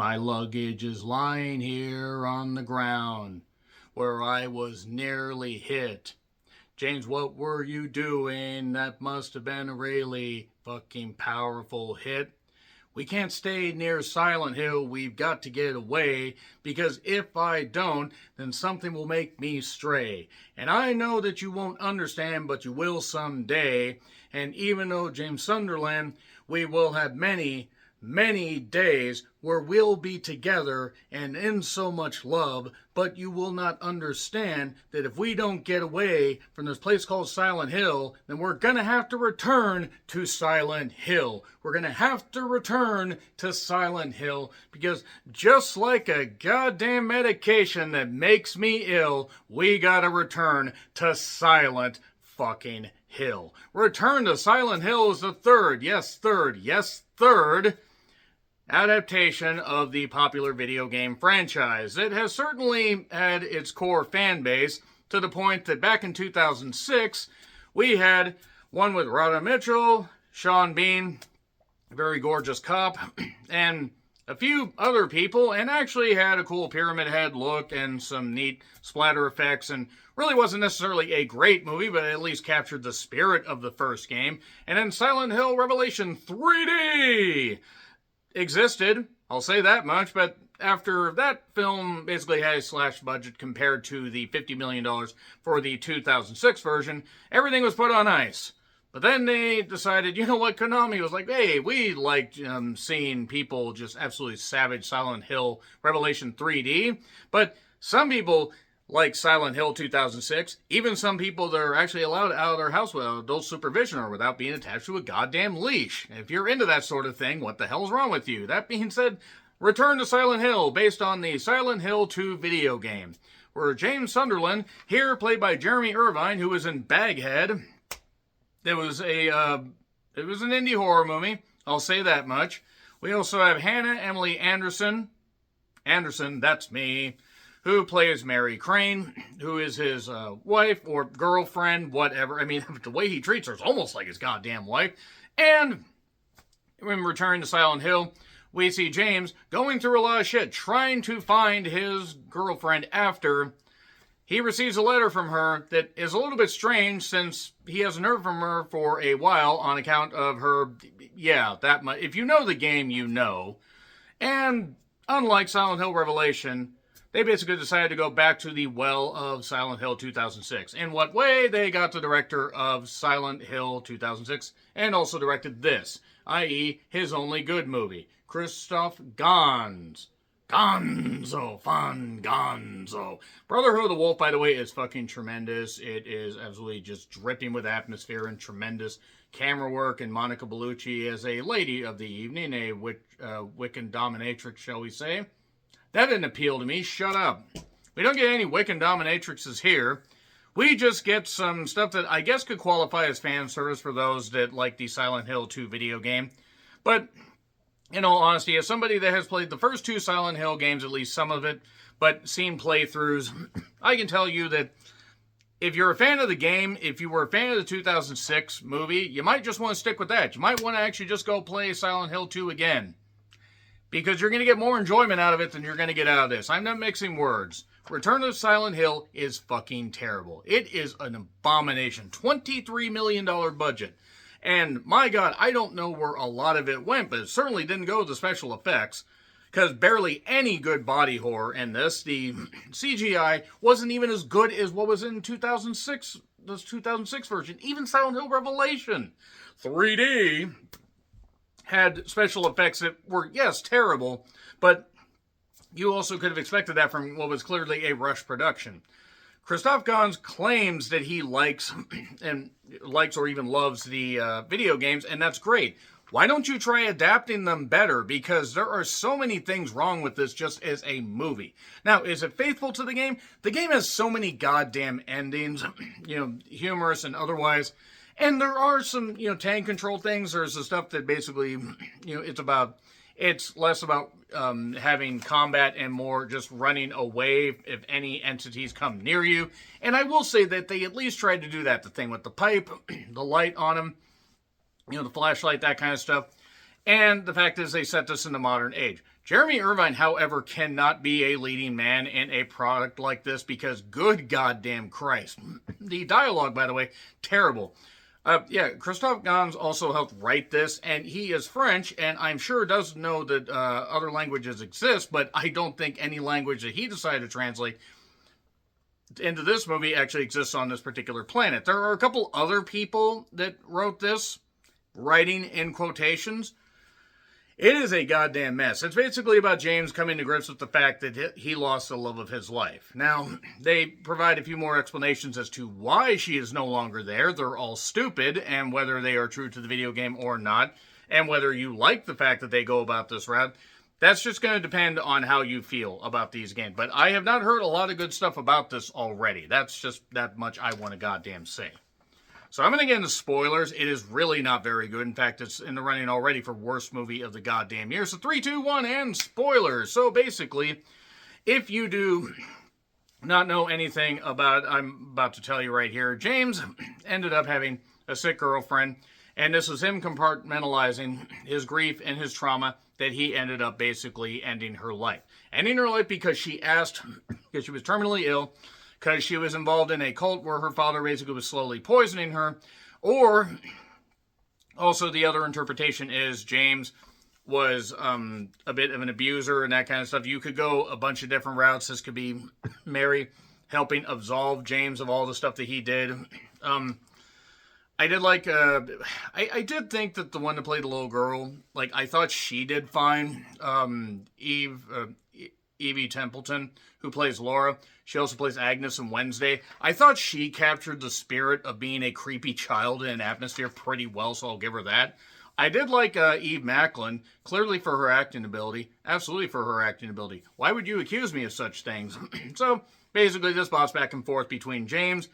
My luggage is lying here on the ground where I was nearly hit. James, what were you doing? That must have been a really fucking powerful hit. We can't stay near Silent Hill. We've got to get away, because if I don't, then something will make me stray. And I know that you won't understand, but you will someday. And even though, James Sunderland, we will have many, many days where we'll be together and in so much love, but you will not understand that if we don't get away from this place called Silent Hill, then we're gonna have to return to Silent Hill. We're gonna have to return to Silent Hill, because just like a goddamn medication that makes me ill, we gotta return to Silent fucking Hill. Return to Silent Hill is the third adaptation of the popular video game franchise. It has certainly had its core fan base, to the point that back in 2006, we had one with Radha Mitchell, Sean Bean, a very gorgeous cop, and a few other people, and actually had a cool Pyramid Head look and some neat splatter effects, and really wasn't necessarily a great movie, but at least captured the spirit of the first game. And then Silent Hill Revelation 3D existed, I'll say that much, but after that film basically had a slash budget compared to the $50 million for the 2006 version, everything was put on ice. But then they decided, you know what, Konami was like, hey, we liked seeing people just absolutely savage Silent Hill Revelation 3D, but some people like Silent Hill 2006, even some people that are actually allowed out of their house without adult supervision or without being attached to a goddamn leash. If you're into that sort of thing, what the hell's wrong with you? That being said, Return to Silent Hill, based on the Silent Hill 2 video game, where James Sunderland, here played by Jeremy Irvine, who was in Baghead. It was an indie horror movie, I'll say that much. We also have Hannah Emily Anderson, that's me, who plays Mary Crane, who is his wife or girlfriend, whatever. I mean, the way he treats her is almost like his goddamn wife. And when Return to Silent Hill, we see James going through a lot of shit, trying to find his girlfriend after he receives a letter from her that is a little bit strange, since he hasn't heard from her for a while on account of her, that much. If you know the game, you know. And unlike Silent Hill Revelation, they basically decided to go back to the well of Silent Hill 2006. In what way? They got the director of Silent Hill 2006 and also directed this, i.e. his only good movie, Christoph Gans. Gonzo. Brotherhood of the Wolf, by the way, is fucking tremendous. It is absolutely just dripping with atmosphere and tremendous camera work, and Monica Bellucci as a lady of the evening, a Wiccan dominatrix, shall we say. That didn't appeal to me. Shut up. We don't get any Wiccan dominatrixes here. We just get some stuff that I guess could qualify as fan service for those that like the Silent Hill 2 video game. But in all honesty, as somebody that has played the first two Silent Hill games, at least some of it, but seen playthroughs, I can tell you that if you're a fan of the game, if you were a fan of the 2006 movie, you might just want to stick with that. You might want to actually just go play Silent Hill 2 again, because you're going to get more enjoyment out of it than you're going to get out of this. I'm not mixing words. Return to Silent Hill is fucking terrible. It is an abomination. $23 million budget. And my God, I don't know where a lot of it went, but it certainly didn't go to the special effects, because barely any good body horror in this. The CGI wasn't even as good as what was in 2006, this 2006 version. Even Silent Hill Revelation 3D had special effects that were, yes, terrible, but you also could have expected that from what was clearly a rush production. Christoph Gans claims that he likes or even loves the video games, and that's great. Why don't you try adapting them better? Because there are so many things wrong with this just as a movie. Now, is it faithful to the game? The game has so many goddamn endings, humorous and otherwise. And there are some, tank control things. There's the stuff that basically, it's less about having combat and more just running away if any entities come near you. And I will say that they at least tried to do that. The thing with the pipe, the light on them, the flashlight, that kind of stuff. And the fact is they set this in the modern age. Jeremy Irvine, however, cannot be a leading man in a product like this because good goddamn Christ. The dialogue, by the way, terrible. Yeah, Christophe Gans also helped write this, and he is French, and I'm sure does know that other languages exist, but I don't think any language that he decided to translate into this movie actually exists on this particular planet. There are a couple other people that wrote this, writing in quotations. It is a goddamn mess. It's basically about James coming to grips with the fact that he lost the love of his life. Now, they provide a few more explanations as to why she is no longer there. They're all stupid, and whether they are true to the video game or not, and whether you like the fact that they go about this route, that's just going to depend on how you feel about these games. But I have not heard a lot of good stuff about this already. That's just that much I want to goddamn say. So I'm going to get into spoilers. It is really not very good. In fact, it's in the running already for worst movie of the goddamn year. So 3, 2, 1, and spoilers. So basically, if you do not know anything about, I'm about to tell you right here, James ended up having a sick girlfriend, and this was him compartmentalizing his grief and his trauma that he ended up basically ending her life. Ending her life because she asked, because she was terminally ill, because she was involved in a cult where her father basically was slowly poisoning her. Or, also the other interpretation is James was a bit of an abuser and that kind of stuff. You could go a bunch of different routes. This could be Mary helping absolve James of all the stuff that he did. I did like, I did think that the one that played the little girl, like, I thought she did fine. Evie Templeton, who plays Laura. She also plays Agnes in Wednesday. I thought she captured the spirit of being a creepy child in an atmosphere pretty well, so I'll give her that. I did like Eve Macklin, clearly for her acting ability. Absolutely for her acting ability. Why would you accuse me of such things? So, basically, this bounce back and forth between James,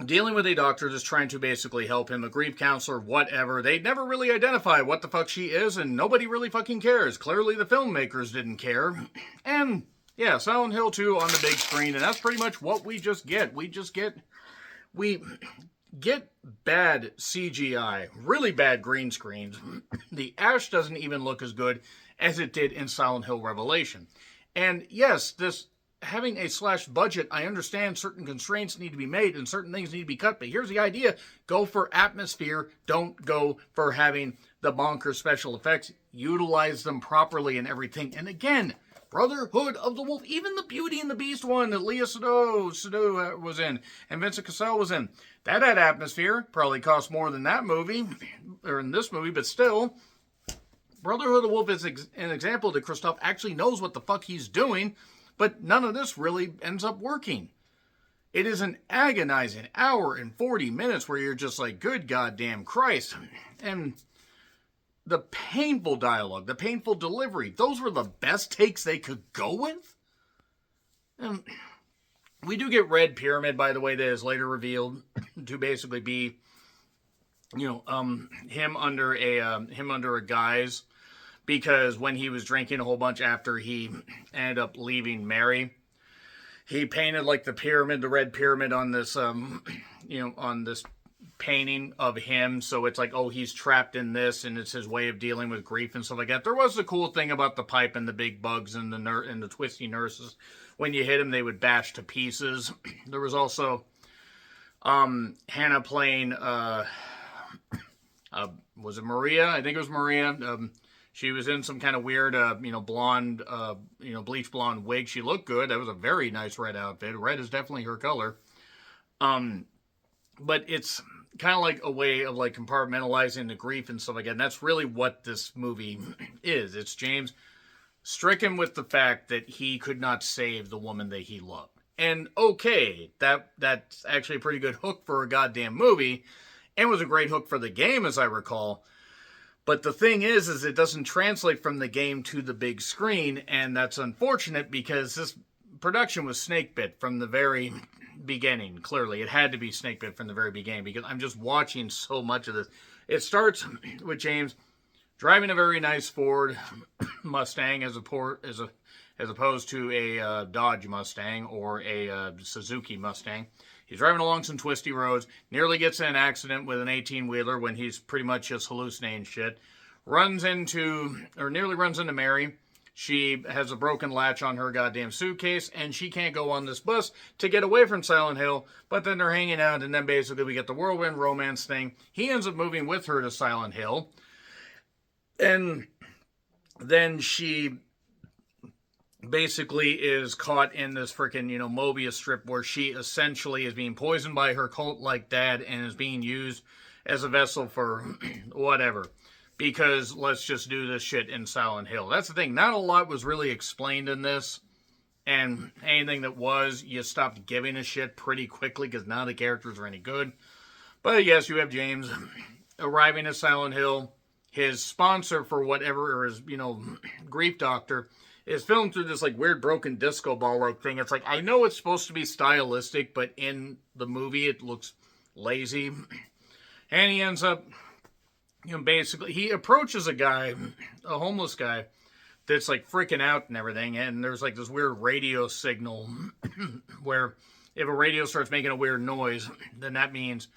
dealing with a doctor that's trying to basically help him, a grief counselor, whatever. They never really identify what the fuck she is, and nobody really fucking cares. Clearly the filmmakers didn't care. And, yeah, Silent Hill 2 on the big screen, and that's pretty much what we just get. We get bad CGI, really bad green screens. The ash doesn't even look as good as it did in Silent Hill Revelation. And, yes, this having a slash budget, I understand certain constraints need to be made and certain things need to be cut, but here's the idea. Go for atmosphere. Don't go for having the bonkers special effects. Utilize them properly and everything. And again, Brotherhood of the Wolf, even the Beauty and the Beast one that Leah Sado was in and Vincent Cassel was in, that had atmosphere. Probably cost more than that movie, or in this movie, but still, Brotherhood of the Wolf is an example that Christophe actually knows what the fuck he's doing. But none of this really ends up working. It is an agonizing hour and 40 minutes where you're just like, good goddamn Christ. And the painful dialogue, the painful delivery, those were the best takes they could go with. And we do get Red Pyramid, by the way, that is later revealed to basically be, him under a guise. Because when he was drinking a whole bunch after he ended up leaving Mary, he painted like the pyramid, the red pyramid on this, on this painting of him. So it's like, oh, he's trapped in this, and it's his way of dealing with grief and stuff like that. There was a cool thing about the pipe and the big bugs and the twisty nurses. When you hit them, they would bash to pieces. There was also Hannah playing, was it Maria? I think it was Maria. She was in some kind of weird, blonde, bleach blonde wig. She looked good. That was a very nice red outfit. Red is definitely her color. But it's kind of like a way of like compartmentalizing the grief and stuff like that. And that's really what this movie is. It's James stricken with the fact that he could not save the woman that he loved. And okay, that's actually a pretty good hook for a goddamn movie. And was a great hook for the game, as I recall. But the thing is it doesn't translate from the game to the big screen, and that's unfortunate because this production was snakebit from the very beginning. Clearly, it had to be snakebit from the very beginning because I'm just watching so much of this. It starts with James driving a very nice Ford Mustang as opposed to a Dodge Mustang or a Suzuki Mustang. He's driving along some twisty roads, nearly gets in an accident with an 18-wheeler when he's pretty much just hallucinating shit. nearly runs into Mary. She has a broken latch on her goddamn suitcase, and she can't go on this bus to get away from Silent Hill, but then they're hanging out, and then basically we get the whirlwind romance thing. He ends up moving with her to Silent Hill, and then she basically is caught in this freaking, Mobius strip where she essentially is being poisoned by her cult-like dad and is being used as a vessel for whatever. Because let's just do this shit in Silent Hill. That's the thing. Not a lot was really explained in this. And anything that was, you stopped giving a shit pretty quickly because none of the characters are any good. But yes, you have James arriving at Silent Hill. His sponsor for whatever, or his, grief doctor, is filmed through this, weird broken disco ball-like thing. It's I know it's supposed to be stylistic, but in the movie it looks lazy. And he ends up... basically, he approaches a guy, a homeless guy, that's freaking out and everything, and there's this weird radio signal where if a radio starts making a weird noise, then that means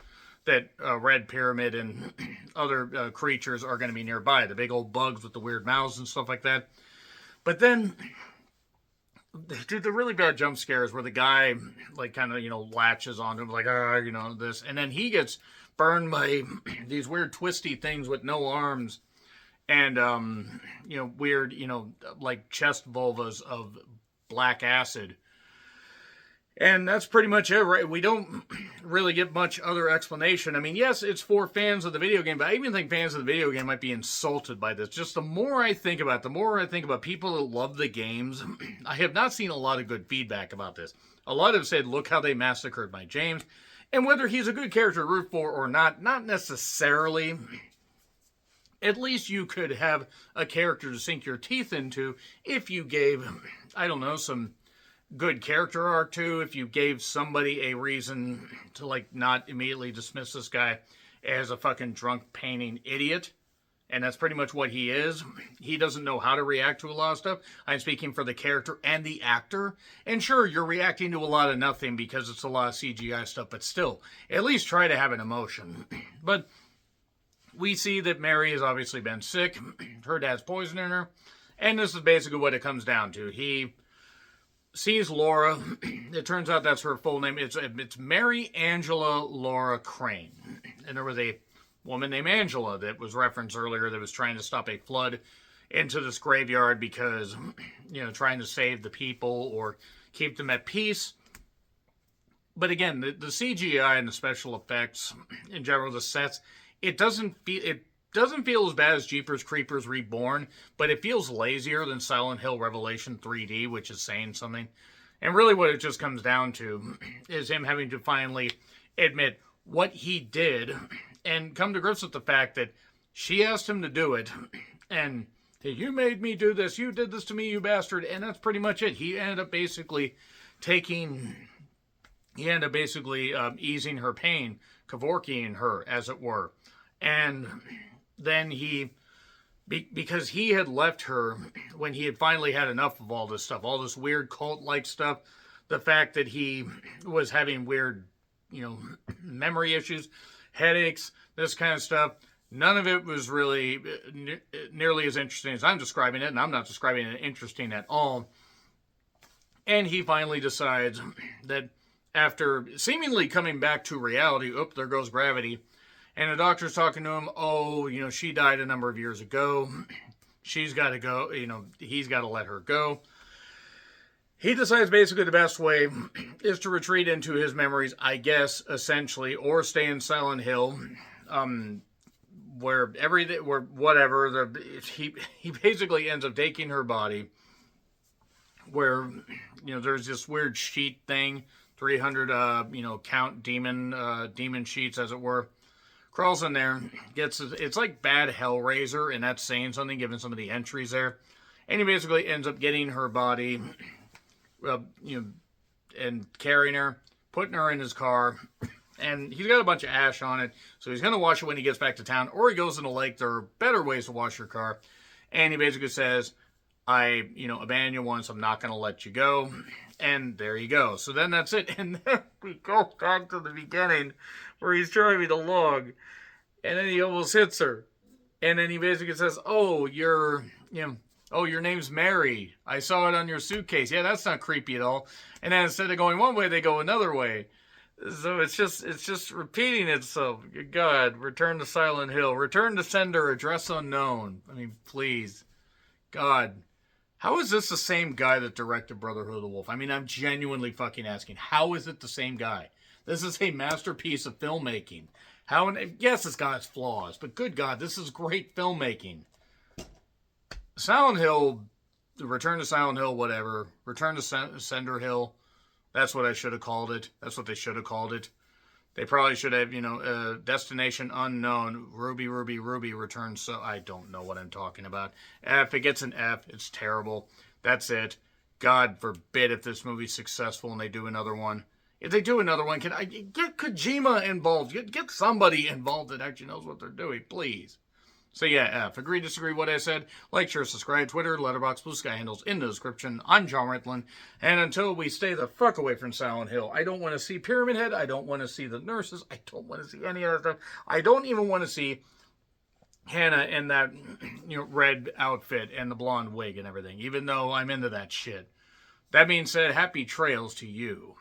that Red Pyramid and other creatures are going to be nearby, the big old bugs with the weird mouths and stuff like that. But then, dude, the really bad jump scares where the guy, latches onto him, this, and then he gets burned by these weird twisty things with no arms and, weird, chest vulvas of black acid. And that's pretty much it, right? We don't really get much other explanation. I mean, yes, it's for fans of the video game, but I even think fans of the video game might be insulted by this. Just the more I think about people that love the games, I have not seen a lot of good feedback about this. A lot have said, look how they massacred my James. And whether he's a good character to root for or not necessarily. At least you could have a character to sink your teeth into if you gave, I don't know, some good character arc to, if you gave somebody a reason to, not immediately dismiss this guy as a fucking drunk painting idiot. And that's pretty much what he is. He doesn't know how to react to a lot of stuff. I'm speaking for the character and the actor. And sure, you're reacting to a lot of nothing because it's a lot of CGI stuff, but still, at least try to have an emotion. But we see that Mary has obviously been sick. Her dad's poisoning her. And this is basically what it comes down to. He sees Laura. It turns out that's her full name. It's Mary Angela Laura Crane. And there was a woman named Angela that was referenced earlier that was trying to stop a flood into this graveyard because, trying to save the people or keep them at peace. But again, the CGI and the special effects, in general, the sets, it doesn't feel as bad as Jeepers Creepers Reborn, but it feels lazier than Silent Hill Revelation 3D, which is saying something. And really what it just comes down to is him having to finally admit what he did and come to grips with the fact that she asked him to do it, and you made me do this, you did this to me, you bastard, and that's pretty much it. He ended up basically easing her pain, Kevorkian her, as it were. And then because he had left her when he had finally had enough of all this stuff, all this weird cult-like stuff, the fact that he was having weird, memory issues, headaches, this kind of stuff. None of it was really nearly as interesting as I'm describing it, and I'm not describing it interesting at all. And he finally decides that after seemingly coming back to reality, there goes gravity, and the doctor's talking to him, she died a number of years ago. She's got to go, he's got to let her go. He decides basically the best way is to retreat into his memories, I guess, essentially, or stay in Silent Hill, where he basically ends up taking her body, where, there's this weird sheet thing, 300, count demon sheets, as it were, crawls in there, it's like bad Hellraiser, and that's saying something, given some of the entries there, and he basically ends up getting her body, and carrying her, putting her in his car, and he's got a bunch of ash on it, so he's going to wash it when he gets back to town, or he goes in a lake. There are better ways to wash your car, and he basically says, I, abandoned you once, I'm not going to let you go, and there you go. So then that's it, and then we go back to the beginning, where he's driving the log, and then he almost hits her, And then he basically says, oh, oh, your name's Mary. I saw it on your suitcase. Yeah, that's not creepy at all. And then instead of going one way, they go another way. So it's just repeating itself. God, return to Silent Hill. Return to sender, address unknown. I mean, please. God. How is this the same guy that directed Brotherhood of the Wolf? I mean, I'm genuinely fucking asking. How is it the same guy? This is a masterpiece of filmmaking. Yes, it's got its flaws, but good God, this is great filmmaking. Silent Hill, Return to Silent Hill, whatever. Return to Cinder Hill. That's what I should have called it. That's what they should have called it. They probably should have, Destination Unknown, Ruby, Ruby, Ruby, Return. So I don't know what I'm talking about. F, it gets an F. It's terrible. That's it. God forbid if this movie's successful and they do another one. If they do another one, can I get Kojima involved? Get somebody involved that actually knows what they're doing, please. So yeah, F. Agree, disagree, what I said. Like, share, subscribe, Twitter, Letterboxd, Blue Sky handles in the description. I'm John Ritlin. And until we stay the fuck away from Silent Hill, I don't want to see Pyramid Head. I don't want to see the nurses. I don't want to see any other stuff. I don't even want to see Hannah in that red outfit and the blonde wig and everything, even though I'm into that shit. That being said, happy trails to you.